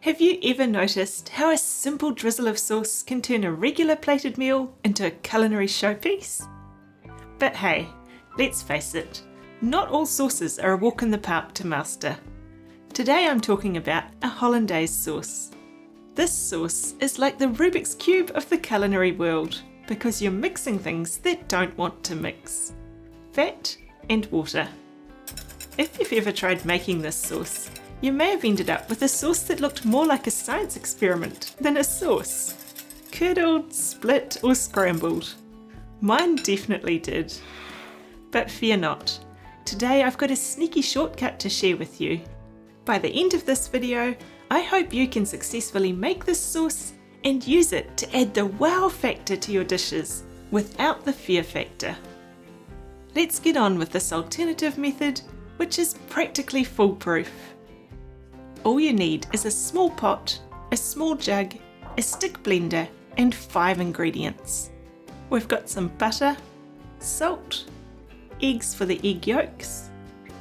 Have you ever noticed how a simple drizzle of sauce can turn a regular plated meal into a culinary showpiece? But hey, let's face it, not all sauces are a walk in the park to master. Today I'm talking about a Hollandaise sauce. This sauce is like the Rubik's Cube of the culinary world because you're mixing things that don't want to mix. Fat and water. If you've ever tried making this sauce, you may have ended up with a sauce that looked more like a science experiment than a sauce. Curdled, split or scrambled. Mine definitely did. But fear not. Today I've got a sneaky shortcut to share with you. By the end of this video, I hope you can successfully make this sauce and use it to add the wow factor to your dishes without the fear factor. Let's get on with this alternative method, which is practically foolproof. All you need is a small pot, a small jug, a stick blender, and 5 ingredients. We've got some butter, salt, eggs for the egg yolks,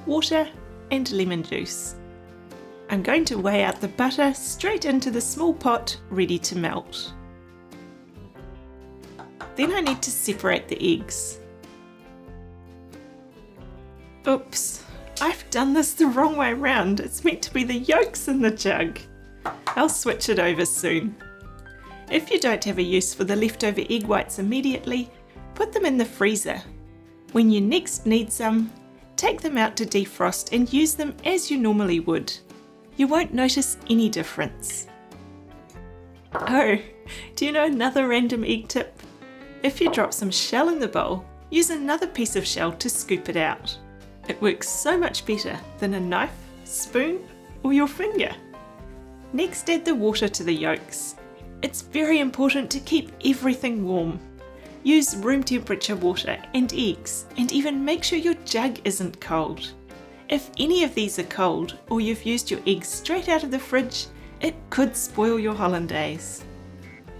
water, and lemon juice. I'm going to weigh out the butter straight into the small pot ready to melt. Then I need to separate the eggs. Oops. I've done this the wrong way round. It's meant to be the yolks in the jug. I'll switch it over soon. If you don't have a use for the leftover egg whites immediately, put them in the freezer. When you next need some, take them out to defrost and use them as you normally would. You won't notice any difference. Oh, do you know another random egg tip? If you drop some shell in the bowl, use another piece of shell to scoop it out. It works so much better than a knife, spoon, or your finger. Next, add the water to the yolks. It's very important to keep everything warm. Use room temperature water and eggs, and even make sure your jug isn't cold. If any of these are cold, or you've used your eggs straight out of the fridge, it could spoil your hollandaise.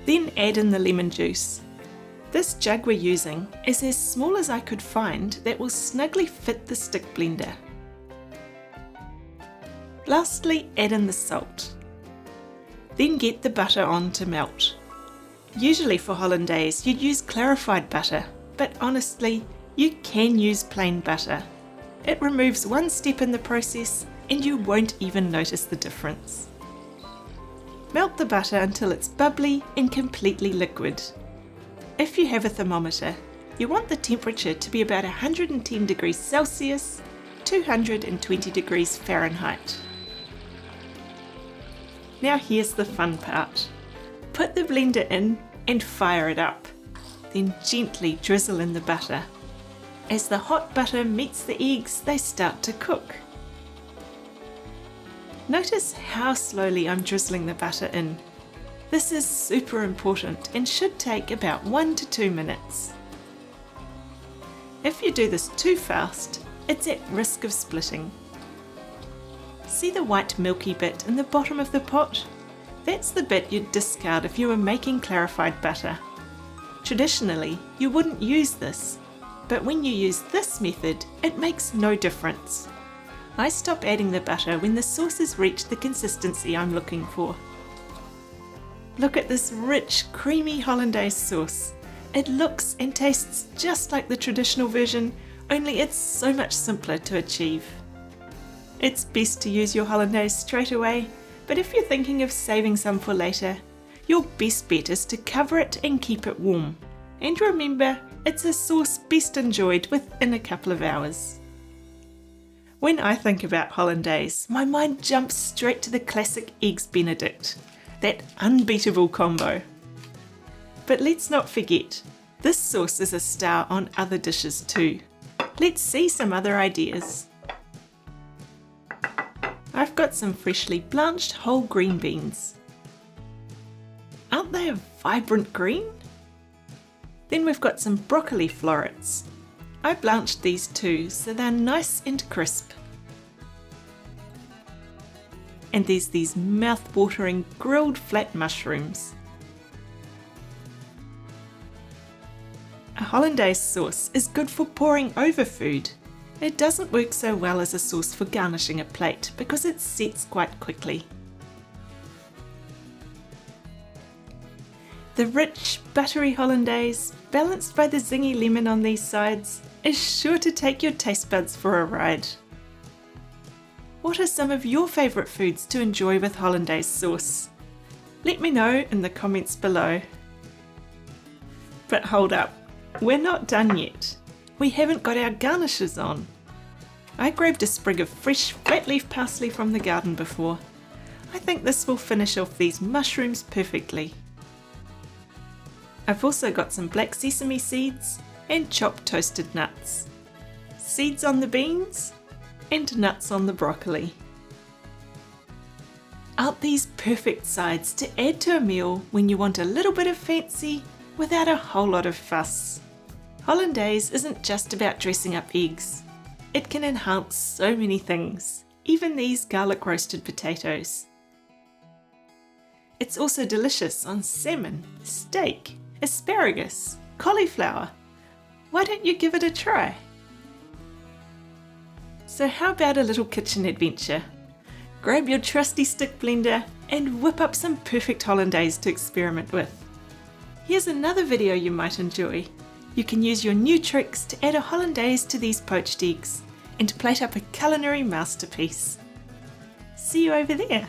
Then add in the lemon juice. This jug we're using is as small as I could find that will snugly fit the stick blender. Lastly, add in the salt. Then get the butter on to melt. Usually for hollandaise you'd use clarified butter, but honestly, you can use plain butter. It removes one step in the process and you won't even notice the difference. Melt the butter until it's bubbly and completely liquid. If you have a thermometer, you want the temperature to be about 110 degrees Celsius, 220 degrees Fahrenheit. Now here's the fun part. Put the blender in and fire it up. Then gently drizzle in the butter. As the hot butter meets the eggs, they start to cook. Notice how slowly I'm drizzling the butter in. This is super important and should take about 1 to 2 minutes. If you do this too fast, it's at risk of splitting. See the white milky bit in the bottom of the pot? That's the bit you'd discard if you were making clarified butter. Traditionally, you wouldn't use this, but when you use this method, it makes no difference. I stop adding the butter when the sauce has reached the consistency I'm looking for. Look at this rich, creamy hollandaise sauce. It looks and tastes just like the traditional version, only it's so much simpler to achieve. It's best to use your hollandaise straight away, but if you're thinking of saving some for later, your best bet is to cover it and keep it warm. And remember, it's a sauce best enjoyed within a couple of hours. When I think about hollandaise, my mind jumps straight to the classic Eggs Benedict. That unbeatable combo. But let's not forget, this sauce is a star on other dishes too. Let's see some other ideas. I've got some freshly blanched whole green beans. Aren't they a vibrant green? Then we've got some broccoli florets. I blanched these too, so they're nice and crisp. And there's these mouth-watering grilled flat mushrooms. A hollandaise sauce is good for pouring over food. It doesn't work so well as a sauce for garnishing a plate because it sets quite quickly. The rich, buttery hollandaise, balanced by the zingy lemon on these sides, is sure to take your taste buds for a ride. What are some of your favourite foods to enjoy with hollandaise sauce? Let me know in the comments below. But hold up, we're not done yet. We haven't got our garnishes on. I grabbed a sprig of fresh flat leaf parsley from the garden before. I think this will finish off these mushrooms perfectly. I've also got some black sesame seeds and chopped toasted nuts, seeds on the beans and nuts on the broccoli. Aren't these perfect sides to add to a meal when you want a little bit of fancy without a whole lot of fuss? Hollandaise isn't just about dressing up eggs. It can enhance so many things, even these garlic roasted potatoes. It's also delicious on salmon, steak, asparagus, cauliflower. Why don't you give it a try? So how about a little kitchen adventure? Grab your trusty stick blender and whip up some perfect hollandaise to experiment with. Here's another video you might enjoy. You can use your new tricks to add a hollandaise to these poached eggs and plate up a culinary masterpiece. See you over there.